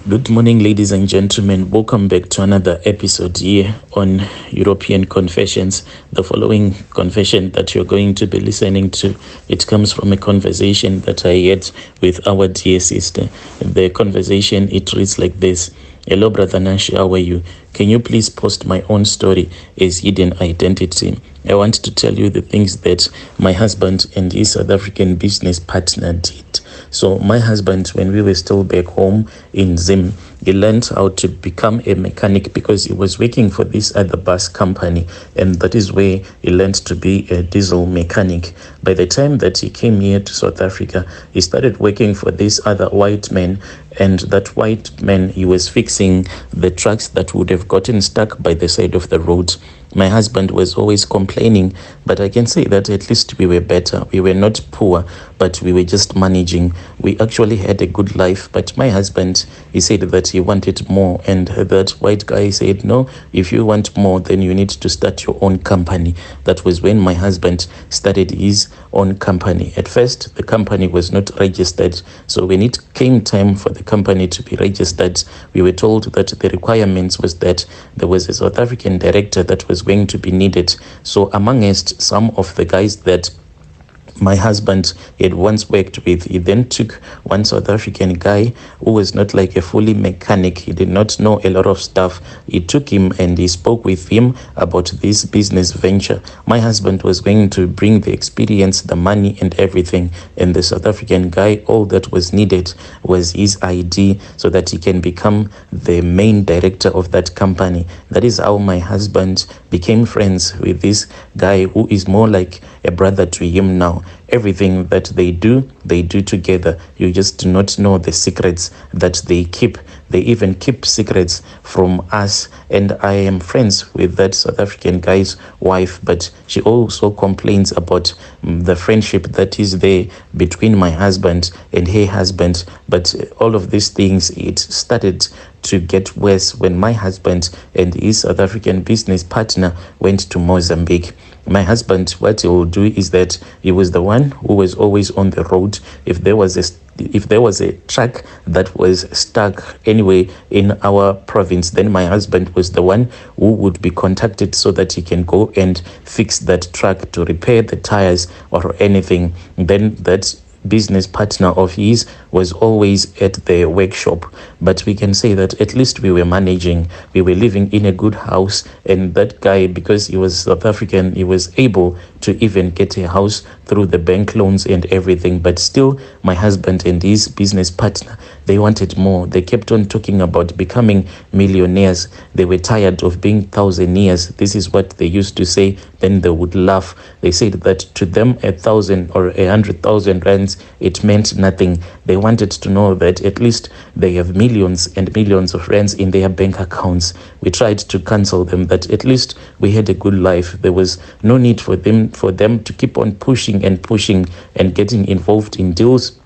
Good morning, ladies and gentlemen. Welcome back to another episode here on European Confessions. The following confession that you're going to be listening to, it comes from a conversation that I had with our dear sister. The conversation, it reads like this. Hello, Brother Nash, how are you? Can you please post my own story as hidden identity? I want to tell you the things that my husband and his South African business partner did. So my husband, when we were still back home in Zim, he learned how to become a mechanic because he was working for this other bus company, and that is where he learned to be a diesel mechanic. By the time that he came here to South Africa, he started working for this other white man, and that white man, he was fixing the trucks that would have gotten stuck by the side of the road. My husband was always complaining, but I can say that at least we were better. We were not poor, but we were just managing. We actually had a good life, but my husband, he said that he wanted more, and that white guy said, no, if you want more, then you need to start your own company. That was when my husband started his own company. At first, the company was not registered, so when it came time for the company to be registered, we were told that the requirements was that there was a South African director that was going to be needed. So amongst some of the guys that my husband had once worked with, he then took one South African guy who was not like a fully mechanic. He did not know a lot of stuff. He took him and he spoke with him about this business venture. My husband was going to bring the experience, the money and everything, and the South African guy, all that was needed was his ID so that he can become the main director of that company. That is how my husband became friends with this guy who is more like a brother to him now. Everything that they do together. You just do not know the secrets that they keep. They even keep secrets from us. And I am friends with that South African guy's wife, but she also complains about the friendship that is there between my husband and her husband. But all of these things, it started to get worse when my husband and his South African business partner went to Mozambique. My husband, what he will do is that he was the one who was always on the road. If there was a truck that was stuck anyway in our province, then my husband was the one who would be contacted so that he can go and fix that truck to repair the tires or anything. Then that business partner of his was always at the workshop. But we can say that at least we were managing. We were living in a good house, and that guy, because he was South African, he was able to even get a house through the bank loans and everything. But still, my husband and his business partner, they wanted more. They kept on talking about becoming millionaires. They were tired of being thousandaires. This is what they used to say. Then they would laugh. They said that to them 1,000 or 100,000 rands, it meant nothing. They wanted to know that at least they have millions and millions of rands in their bank accounts. We tried to counsel them that at least we had a good life. There was no need for them to keep on pushing and getting involved in deals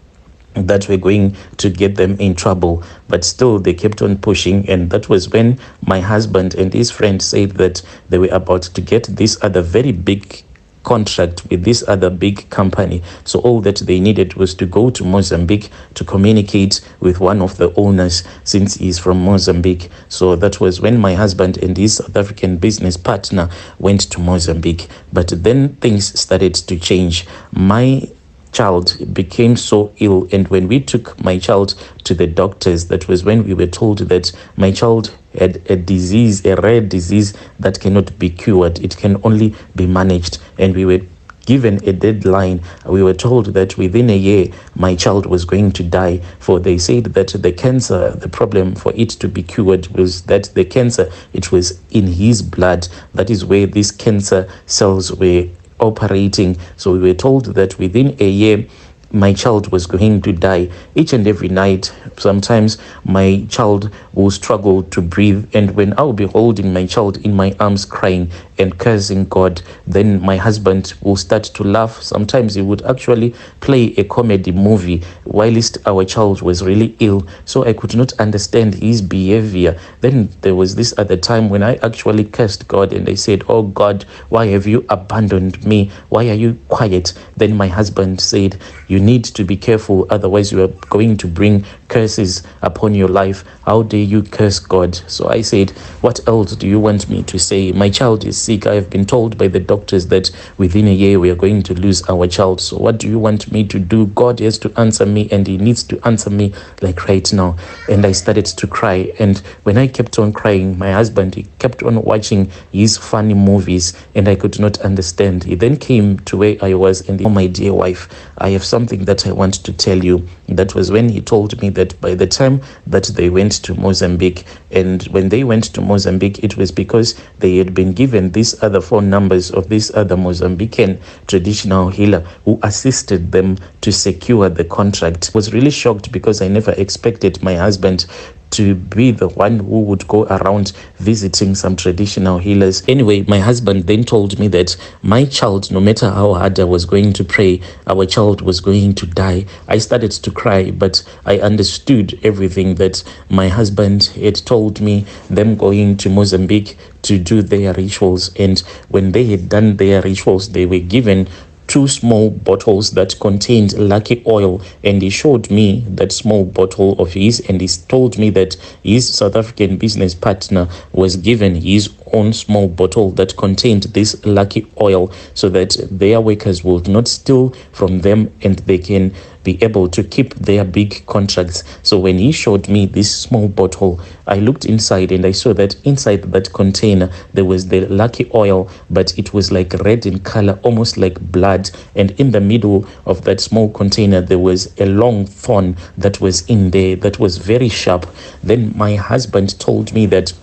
that were going to get them in trouble. But still they kept on pushing, and that was when my husband and his friend said that they were about to get this other very big contract with this other big company. So all that they needed was to go to Mozambique to communicate with one of the owners, since he's from Mozambique. So that was when my husband and his South African business partner went to Mozambique. But then things started to change. My child became so ill, and when we took my child to the doctors, that was when we were told that my child had a disease, a rare disease that cannot be cured. It can only be managed. And we were given a deadline. We were told that within a year my child was going to die, for they said that the cancer, the problem for it to be cured was that the cancer, it was in his blood. That is where these cancer cells were operating. So we were told that within a year my child was going to die. Each and every night, sometimes my child will struggle to breathe, and when I'll be holding my child in my arms crying and cursing God, then my husband will start to laugh. Sometimes he would actually play a comedy movie whilst our child was really ill, so I could not understand his behavior. Then there was this other time when I actually cursed God and I said, oh God, why have you abandoned me? Why are you quiet? Then my husband said, you You need to be careful, otherwise you are going to bring curses upon your life. How dare you curse God? So I said, what else do you want me to say? My child is sick. I have been told by the doctors that within a year we are going to lose our child. So what do you want me to do? God has to answer me, and he needs to answer me like right now. And I started to cry. And when I kept on crying, my husband, he kept on watching his funny movies, and I could not understand. He then came to where I was, and oh, my dear wife, I have something that I want to tell you. That was when he told me that by the time that they went to Mozambique, and when they went to Mozambique, it was because they had been given these other phone numbers of this other Mozambican traditional healer who assisted them to secure the contract. I was really shocked because I never expected my husband to be the one who would go around visiting some traditional healers. Anyway, my husband then told me that my child, no matter how hard I was going to pray, our child was going to die. I started to cry, but I understood everything that my husband had told me, them going to Mozambique to do their rituals. And when they had done their rituals, they were given 2 small bottles that contained lucky oil, and he showed me that small bottle of his, and he told me that his South African business partner was given his own small bottle that contained this lucky oil, so that their workers will not steal from them and they can be able to keep their big contracts. So when he showed me this small bottle, I looked inside and I saw that inside that container there was the lucky oil, but it was like red in color, almost like blood. And in the middle of that small container there was a long thorn that was in there that was very sharp. Then my husband told me that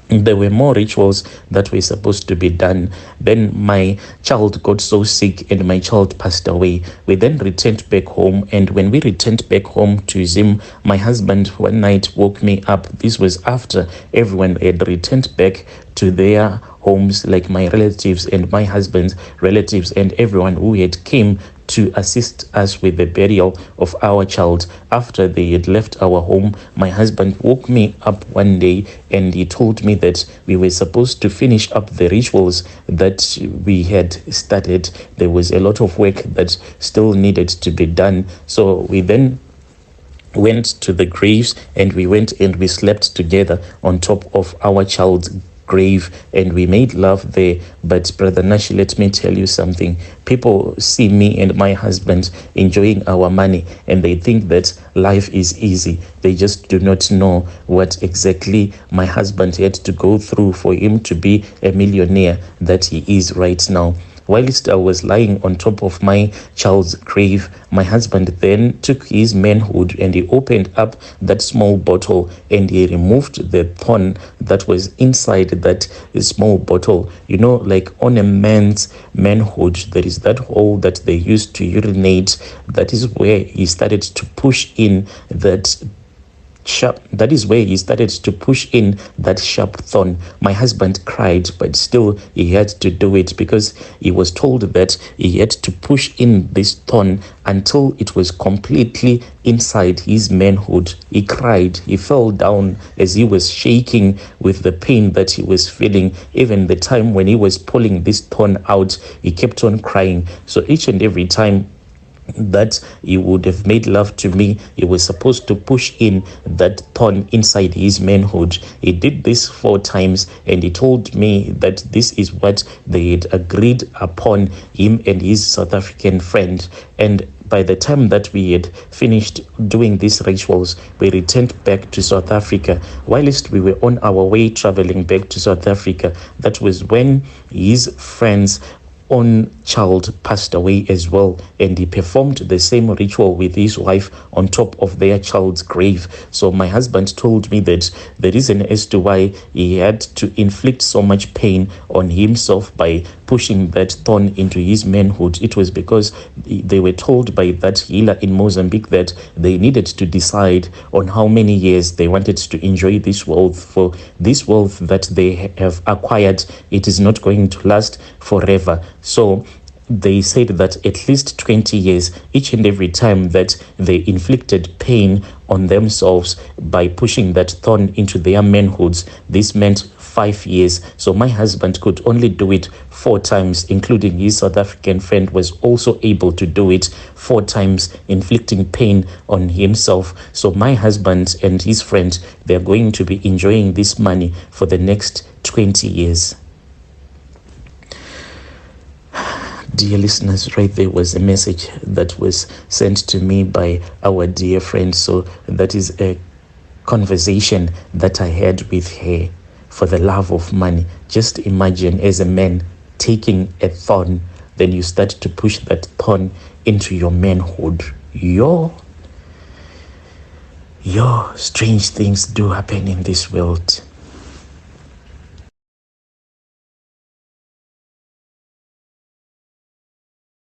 there were more rituals that were supposed to be done. Then my child got so sick and my child passed away. We then returned back home, and when we returned back home to Zim, my husband one night woke me up. This was after everyone had returned back to their homes, like my relatives and my husband's relatives and everyone who had came to assist us with the burial of our child. After they had left our home, my husband woke me up one day and he told me that we were supposed to finish up the rituals that we had started. There was a lot of work that still needed to be done. So we then went to the graves, and we went and we slept together on top of our child's grave, and we made love there. But Brother Nashi, let me tell you something. People see me and my husband enjoying our money and they think that life is easy. They just do not know what exactly my husband had to go through for him to be a millionaire that he is right now. Whilst I was lying on top of my child's grave, my husband then took his manhood and he opened up that small bottle and he removed the thorn that was inside that small bottle. You know, like on a man's manhood, there is that hole that they used to urinate. That is where he started to push in that sharp. That is where he started to push in that sharp thorn. My husband cried, but still he had to do it because he was told that he had to push in this thorn until it was completely inside his manhood. He cried. He fell down as he was shaking with the pain that he was feeling. Even the time when he was pulling this thorn out, he kept on crying. So each and every time that he would have made love to me, he was supposed to push in that thorn inside his manhood. He did this 4 times, and he told me that this is what they had agreed upon, him and his South African friend. And by the time that we had finished doing these rituals, we returned back to South Africa. Whilst we were on our way traveling back to South Africa, that was when his friends own child passed away as well, and he performed the same ritual with his wife on top of their child's grave. So my husband told me that the reason as to why he had to inflict so much pain on himself by pushing that thorn into his manhood, it was because they were told by that healer in Mozambique that they needed to decide on how many years they wanted to enjoy this wealth. For this wealth that they have acquired, it is not going to last forever. So they said that at least 20 years, each and every time that they inflicted pain on themselves by pushing that thorn into their manhoods, this meant 5 years. So my husband could only do it 4 times, including his South African friend was also able to do it 4 times, inflicting pain on himself. So my husband and his friend, they're going to be enjoying this money for the next 20 years. Dear listeners, right there was a message that was sent to me by our dear friend. So that is a conversation that I had with her for the love of money. Just imagine, as a man taking a thorn, then you start to push that thorn into your manhood. Strange things do happen in this world.